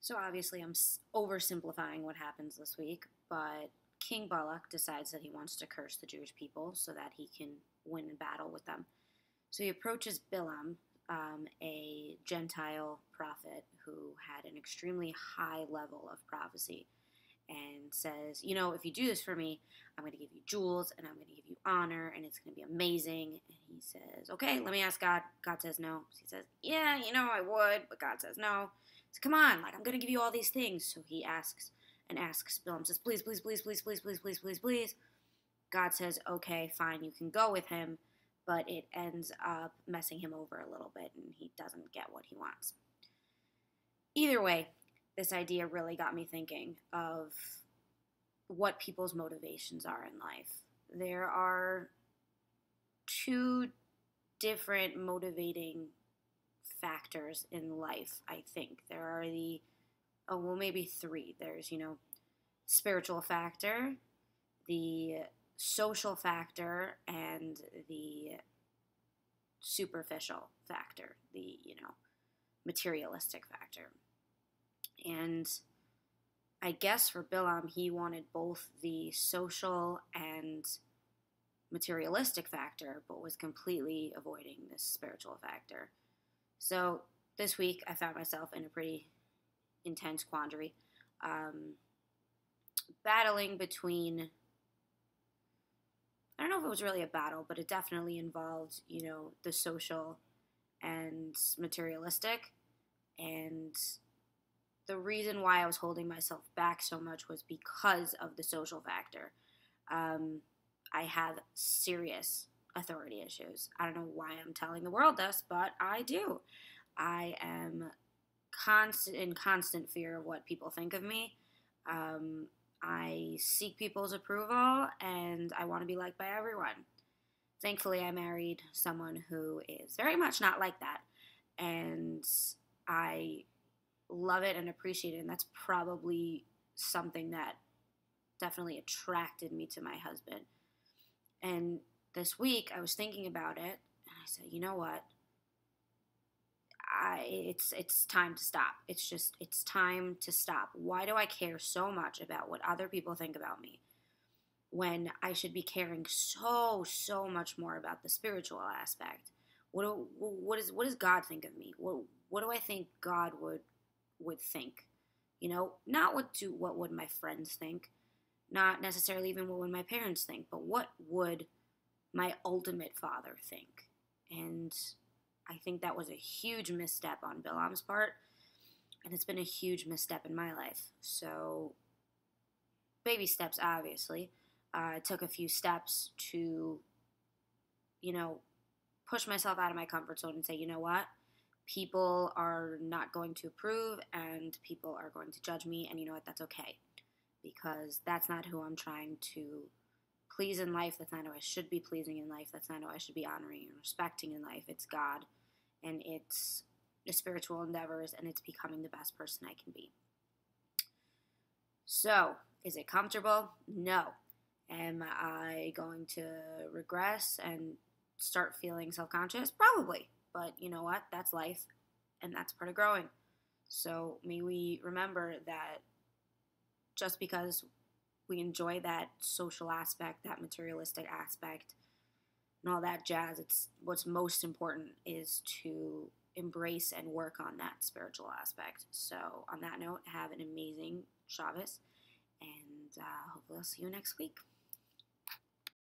So obviously, I'm oversimplifying what happens this week, but King Balak decides that he wants to curse the Jewish people so that he can win a battle with them. So he approaches Bilaam, a Gentile prophet who had an extremely high level of prophecy, and says, if you do this for me, I'm going to give you jewels and I'm going to give you honor and it's going to be amazing. And he says, okay, let me ask God. God says no. He says, yeah, I would, but God says no. So come on, I'm going to give you all these things. So he asks and asks. Bilam says, please, please, please, please, please, please, please, please, please. God says, okay, fine, you can go with him, but it ends up messing him over a little bit and he doesn't get what he wants. Either way, this idea really got me thinking of what people's motivations are in life. There are two different motivating factors in life, I think. There are maybe three. There's, spiritual factor, the social factor, and the superficial factor, the, materialistic factor. And I guess for Bilam, he wanted both the social and materialistic factor, but was completely avoiding this spiritual factor. So this week, I found myself in a pretty intense quandary, battling between, I don't know if it was really a battle, but it definitely involved, the social and materialistic. And the reason why I was holding myself back so much was because of the social factor. I have serious authority issues. I don't know why I'm telling the world this, but I do. I am in constant fear of what people think of me. I seek people's approval, and I want to be liked by everyone. Thankfully, I married someone who is very much not like that, and I love it and appreciate it, and that's probably something that definitely attracted me to my husband. And this week, I was thinking about it, and I said, you know what? It's time to stop. It's time to stop. Why do I care so much about what other people think about me when I should be caring so much more about the spiritual aspect? What does God think of me? What do I think God would think? Not what would my friends think, not necessarily even what would my parents think, but what would my ultimate father think? And I think that was a huge misstep on Bilam's part, and it's been a huge misstep in my life. So, baby steps, obviously. I took a few steps to, push myself out of my comfort zone and say, you know what? People are not going to approve, and people are going to judge me, and you know what? That's okay, because that's not who I'm trying to please in life. That's not who I should be pleasing in life. That's not who I should be honoring and respecting in life. It's God, and it's the spiritual endeavors, and it's becoming the best person I can be. So, is it comfortable? No. Am I going to regress and start feeling self-conscious? Probably. But you know what? That's life, and that's part of growing. So may we remember that just because we enjoy that social aspect, that materialistic aspect, and all that jazz, it's what's most important is to embrace and work on that spiritual aspect. So on that note, have an amazing Shabbos, and hopefully I'll see you next week.